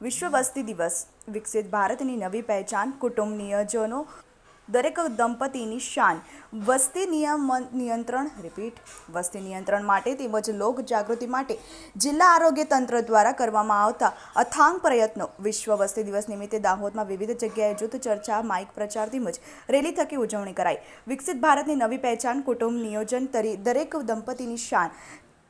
વિશ્વ વસ્તી દિવસ વિકસિત ભારતની નવી પહેચાન કુટુંબ નિયોજનો દરેક દંપતીની શાન વસ્તી નિયંત્રણ માટે તેમજ લોક જાગૃતિ માટે જિલ્લા આરોગ્ય તંત્ર દ્વારા કરવામાં આવતા અથાગ પ્રયત્નો વિશ્વ વસ્તી દિવસ નિમિત્તે દાહોદમાં વિવિધ જગ્યાએ જૂથ ચર્ચા માઇક પ્રચાર તેમજ રેલી થકી ઉજવણી કરાઈ। વિકસિત ભારતની નવી પહેચાન કુટુંબ નિયોજન દરેક દંપતીની શાન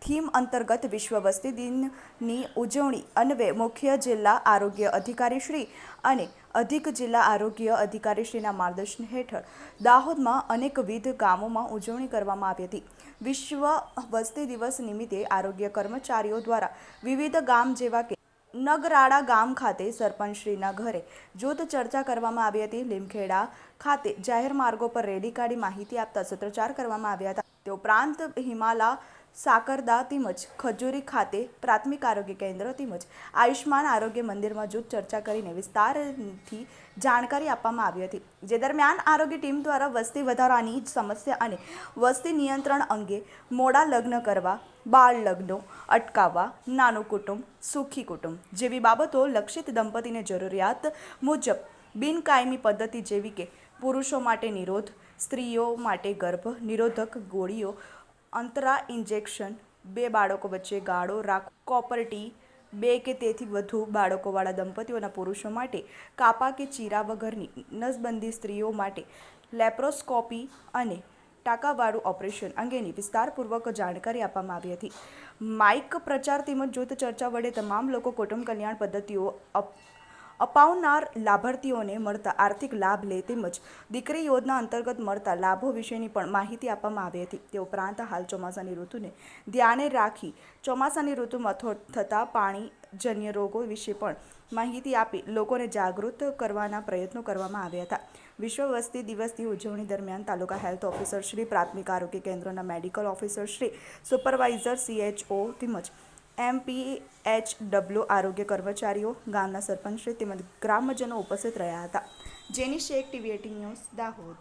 થીમ અંતર્ગત વિશ્વ વસ્તી દિનની ઉજવણી અન્વયે મુખ્ય જિલ્લા આરોગ્ય અધિકારી શ્રી અને અધિક જિલ્લા આરોગ્ય અધિકારી શ્રીના માર્ગદર્શન હેઠળ દાહોદમાં અનેકવિધ ગામોમાં ઉજવણી કરવામાં આવી હતી। વિશ્વ વસ્તી દિવસ નિમિત્તે આરોગ્ય કર્મચારીઓ દ્વારા વિવિધ ગામ જેવા કે નગરાળા ગામ ખાતે સરપંચશ્રીના ઘરે જૂથ ચર્ચા કરવામાં આવી હતી। લીમખેડા ખાતે જાહેર માર્ગો પર રેલી કાઢી માહિતી આપતા સૂત્રોચ્ચાર કરવામાં આવ્યા હતા। તે ઉપરાંત હિમાલા સાકરદા તેમજ ખજૂરી ખાતે પ્રાથમિક આરોગ્ય કેન્દ્ર તેમજ આયુષ્માન આરોગ્ય મંદિરમાં જૂથ ચર્ચા કરીને વિસ્તારથી જાણકારી આપવામાં આવી હતી। જે દરમિયાન આરોગ્ય ટીમ દ્વારા વસ્તી વધારાની સમસ્યા અને વસ્તી નિયંત્રણ અંગે મોડા લગ્ન કરવા, બાળ લગ્નો અટકાવવા, નાનું કુટુંબ સુખી કુટુંબ જેવી બાબતો લક્ષિત દંપતીને જરૂરિયાત મુજબ બિનકાયમી પદ્ધતિ જેવી કે પુરુષો માટે નિરોધ, સ્ત્રીઓ માટે ગર્ભ નિરોધક ગોળીઓ, અંતરા ઇન્જેક્શન, 2 બાળકો વચ્ચે ગાળો રાખવો, કોપરટી, 2 કે તેથી વધુ બાળકોવાળા દંપતીઓના પુરુષો માટે કાપા કે ચીરા વગરની નસબંધી, સ્ત્રીઓ માટે લેપ્રોસ્કોપી અને ટાંકાવાળું ઓપરેશન અંગેની વિસ્તારપૂર્વક જાણકારી આપવામાં આવી હતી। માઇક પ્રચાર તેમજ જૂથ ચર્ચા વડે તમામ લોકો કુટુંબ કલ્યાણ પદ્ધતિઓ અપાવનાર લાભાર્થીઓને મળતા આર્થિક લાભ લે તેમજ દીકરી યોજના અંતર્ગત મળતા લાભો વિશેની પણ માહિતી આપવામાં આવી હતી। તે ઉપરાંત હાલ ચોમાસાની ઋતુને ધ્યાને રાખી ચોમાસાની ઋતુમાં થતા પાણીજન્ય રોગો વિશે પણ માહિતી આપી લોકોને જાગૃત કરવાના પ્રયત્નો કરવામાં આવ્યા હતા। વિશ્વ વસ્તી દિવસની ઉજવણી દરમિયાન તાલુકા હેલ્થ ઓફિસર શ્રી, પ્રાથમિક આરોગ્ય કેન્દ્રના medical officer Shri, supervisor, CHO તેમજ MPHW આરોગ્ય કર્મચારીઓ, ગામના સરપંચશ્રી તેમજ ગ્રામજનો ઉપસ્થિત રહ્યા હતા। જેની શેખ, TV 18 ન્યૂઝ, દાહોદ।